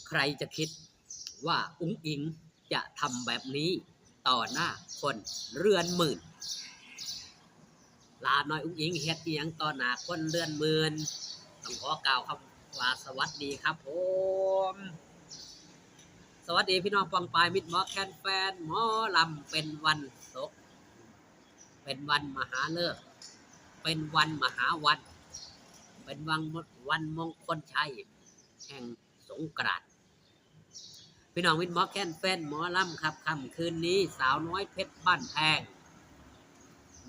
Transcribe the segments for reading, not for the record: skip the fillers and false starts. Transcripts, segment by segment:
ใครจะคิดว่าอุ๋งอิงจะทำแบบนี้ต่อหน้าคนเรือนหมื่นลาน้อยอุ๋งอิงเฮ็ดอีหยังต่อหน้าคนเรือนหมื่นต้องขอกล่าวคำว่าสวัสดีครับผมสวัสดีพี่น้องปองปายมิตรหมอแคนแฟนหมอลำเป็นวันศุกร์เป็นวันมหาฤกษ์เป็นวันมหาวันเป็นวันมงคลชัยแห่งสงกรานต์พี่น้องมิตรหมอแคนแฟนหมอลำครับค่ำคืนนี้สาวน้อยเพชรบ้านแพง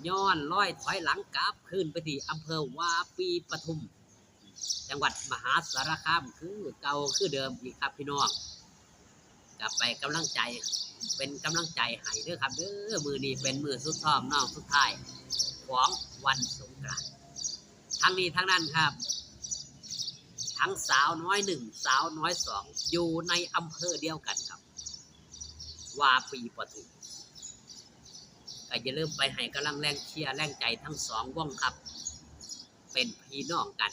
ย้อนร้อยถอยหลังกลับขึ้นไปที่อำเภอวาปีปทุมจังหวัดมหาสารคามคือเก่าคือเดิมอีกครับพี่น้องกลับไปกำลังใจเป็นกำลังใจให้เด้อครับเด้อมือนี้เป็นมือสุดท้องน้องสุดท้ายของวันสงกรานต์ทั้งนี้ทั้งนั้นครับทั้งสาวน้อยหนึ่งสาวน้อยสองอยู่ในอำเภอเดียวกันครับวาปีปทุมก็อย่าลืมไปให้กำลังแรงเชียร์แรงใจทั้งสองวงครับเป็นพี่น้องกัน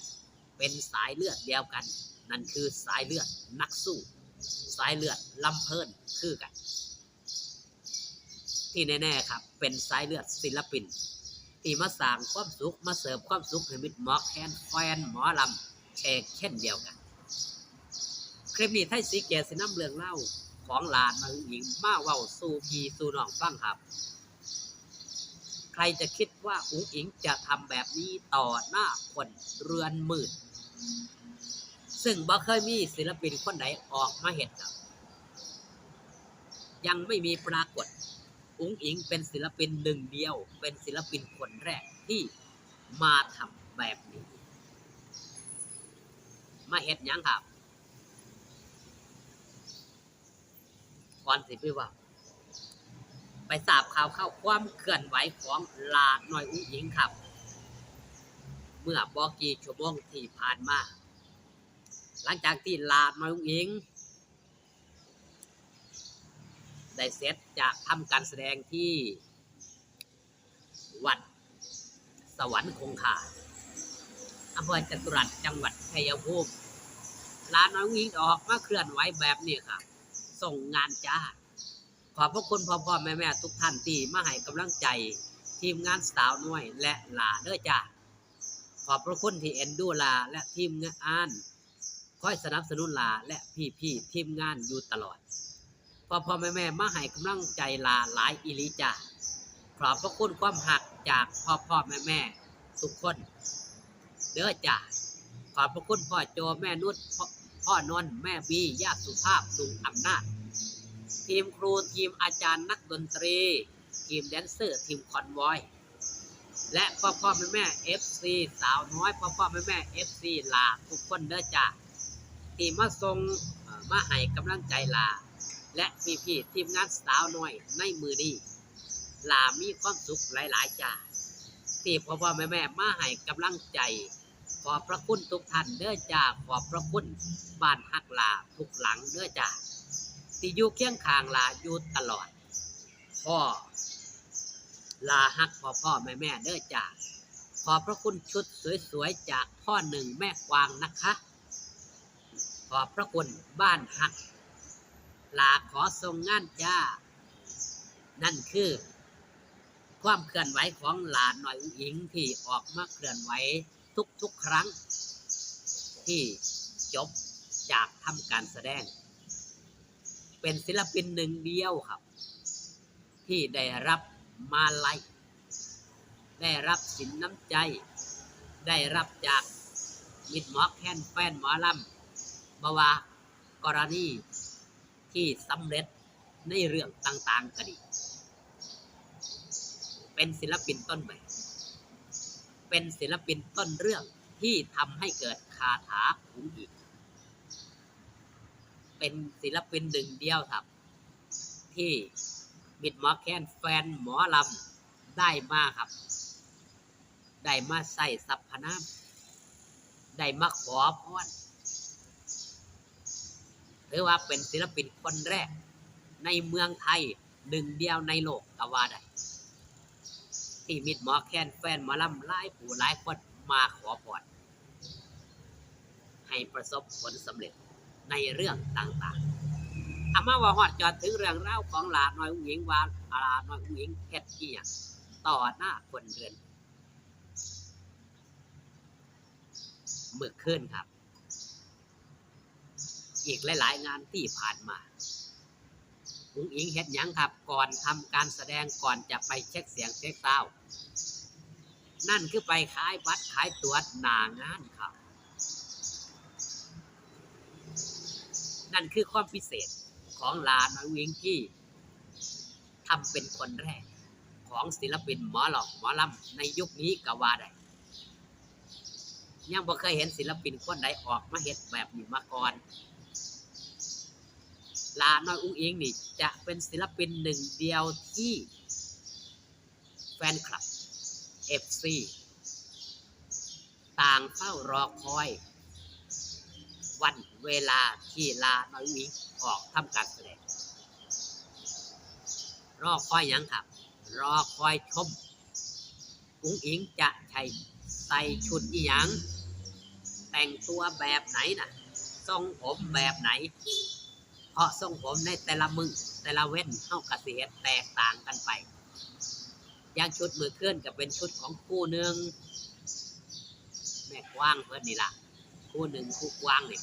เป็นสายเลือดเดียวกันนั่นคือสายเลือดนักสู้สายเลือดลำเพลินคือกันที่แน่ๆครับเป็นสายเลือดศิลปินที่มาสร้างความสุขมาเสิร์ฟความสุขให้มิตรหมอแคนแฟนหมอลำแชร์เช่นเดียวกันคลิปนี้ไทยสีเกศน้ำเรื่องเล่าของหลานมาหญิงมาเว้าสู่พี่สู่น้องฟังครับใครจะคิดว่าอุ๋งอิงจะทำแบบนี้ต่อหน้าคนเรือนหมื่นซึ่งบ่เคยมีศิลปินคนไหนออกมาเห็นครับยังไม่มีปรากฏอุ๋งอิงเป็นศิลปินหนึ่งเดียวเป็นศิลปินคนแรกที่มาทำแบบนี้มาเห็นยังครับก่อนสิพี่ว่าไปทราบข่าวความเคลื่อนไหวของลาน้อยอุ๋งอิงครับเมื่อบ่กี่ชั่วโมงที่ผ่านมาหลังจากที่ลาน้อยอุ๋งอิงได้เสร็จจากทำการแสดงที่วัดสวรรค์คงคาอำเภอจตุรัสจังหวัดชัยภูมิลาน้อยอุ๋งอิงออกมาเคลื่อนไหวแบบนี้ครับส่งงานจ้าขอบพระคุณพ่อแม่ทุกท่านที่มาให้กำลังใจทีมงานสาวน้อยและลาเด้อจ้าขอบพระคุณที่เอ็นดูลาและทีมงานคอยสนับสนุนลาและพี่ทีมงานอยู่ตลอดพ่อแม่มาให้กำลังใจลาหลายอีหลีจ้าขอบพระคุณความหักจากพ่อแม่ทุกคนเด้อจ้าขอบพระคุณพ่อโจแม่นุชพ่อนนท์แม่บีย่าสุภาพลุงอำนาจทีมครูทีมอาจารย์นักดนตรีทีมแดนเซอร์ทีมคอนวอยและพ่อแม่FC สาวน้อยพ่อแม่ FC ลาทุกคนเด้อจ้าที่มาส่งมาให้กำลังใจลาและพี่ทีมงานสาวน้อยในมือนี้ลามีความสุขหลายๆจ้าที่พ่อแม่มาให้กำลังใจขอบพระคุณทุกท่านเด้อจ้าขอบพระคุณบ้านฮักลาทุกหลังเด้อจ้าที่อยู่เคียงข้างลาอยู่ตลอดพ่อลาฮักพ่อแม่เด้อจ้าขอบพระคุณชุดสวยๆจากพ่อหนึ่งแม่กวางนะคะขอบพระคุณบ้านฮักลาขอส่งงานจ้านั่นคือความเคลื่อนไหวของหลานน้อยอุ๋งอิงที่ออกมาเคลื่อนไหวทุกครั้งที่จบจากทำการแสดงเป็นศิลปินหนึ่งเดียวครับที่ได้รับมาลัยได้รับสินน้ำใจได้รับจากมิตรหมอแคนแฟนหมอลำบ่ว่ากรณีที่สำเร็จในเรื่องต่างๆก็ดีเป็นศิลปินต้นแบบเป็นศิลปินต้นเรื่องที่ทำให้เกิดคาถาอุ๋งอิงเป็นศิลปินหนึ่งเดียวครับที่มิตรหมอแคนแฟนหมอลำได้มาครับได้มาใส่สรรพนามได้มาขอพรหรือว่าเป็นศิลปินคนแรกในเมืองไทยหนึ่งเดียวในโลกก็ว่าได้ที่มิตรหมอแคนแฟนหมอลำหลายผู้หลายคนมาขอพรให้ประสบผลสำเร็จ ในเรื่องต่างๆเอามาว่าฮอดจอดถึงเรื่องราวของหลาน้อยอุ้งอิงว่าหลาน้อยอุ้งอิงเฮ็ดอีหยังต่อหน้าคนเรือนเมื่อคืนครับ อีกหลายๆงานที่ผ่านมาอุ้งอิงเฮ็ดหยังครับก่อนทำการแสดงก่อนจะไปเช็คเสียงเช็คซาวด์นั่นคือไปขายบัตรขายตั๋วหน้างานครับนั่นคือความพิเศษของหลาน้อยอุ้งอิงที่ทำเป็นคนแรกของศิลปินหมอลำในยุคนี้ก็ว่าได้ยังบ่เคยเห็นศิลปินคนใดออกมาเฮ็ดแบบนี้มาก่อนหลาน้อยอุ้งอิงนี่จะเป็นศิลปินหนึ่งเดียวที่แฟนคลับ FC ต่างเฝ้ารอคอยวันเวลาที่หลาน้อยอุ้งอิงออกทำการแสดงรอคอยหยังครับรอคอยชมอุ้งอิงจะใส่ชุดอีหยังแต่งตัวแบบไหนน่ะทรงผมแบบไหนเพราะทรงผมในแต่ละมือแต่ละเว้นเฮาก็สิเฮ็ดแตกต่างกันไปอย่างชุดมื้อคืนก็เป็นชุดของคู่หนึ่งแม่กวางเพิ่นนี่ล่ะคู่หนึ่งคู่กวางนี่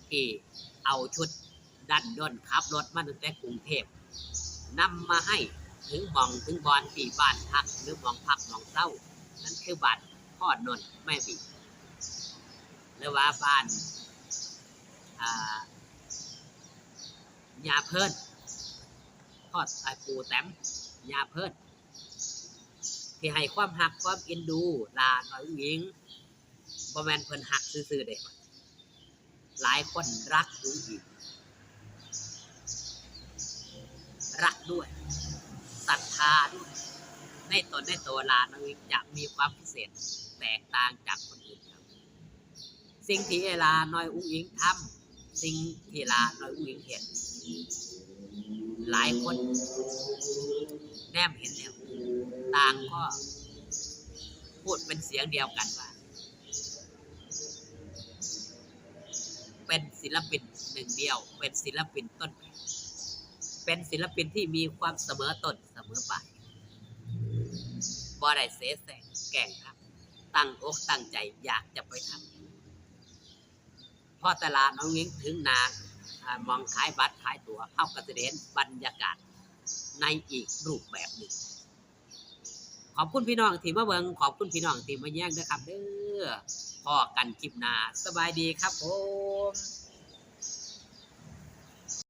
ที่เอาชุดดันด้นขับรถมาตั้งแต่กรุงเทพนำมาให้ถึงหม่องถึงบอนที่บ้านพักหรือหม่องพักหม่องเศร้านั่นคือบ้านพ่อนนท์แม่บีหรือว่าบ้านยาเพิ่นทอดปูแต้มยาเพิ่นที่ให้ความหักความเอ็นดูหลาน้อยอุ้งอิงบ่แม่นเพิ่นหักซื่อๆเด้หลายคนรักอุ้งอิงรักด้วยศรัทธาด้วยในตัวหลาน้อยอุ้งอิงจะมีความพิเศษแตกต่างจากคนอื่นครับสิ่งที่หลาน้อยอุ้งอิงทำสิ่งที่หลาน้อยอุ้งอิงเห็นหลายคนแนมเห็นแล้วต่างก็พูดเป็นเสียงเดียวกันว่าเป็นศิลปินหนึ่งเดียวเป็นศิลปินต้นแบบเป็นศิลปินที่มีความเสมอต้นเสมอปลายบ่ได้เสแสร้งแกล้งครับตั้งอกตั้งใจอยากจะไปทำพอตลาดน้องนิ้งถึงนามองขายบัตรขายตั๋วเข้ากระเด็นบรรยากาศในอีกรูปแบบหนึ่งขอบคุณพี่น้องที่มาเบิ่งขอบคุณพี่น้องที่มาแย่งด้วยครับเด้อพอกันคลิปหน้าสบายดีครับผม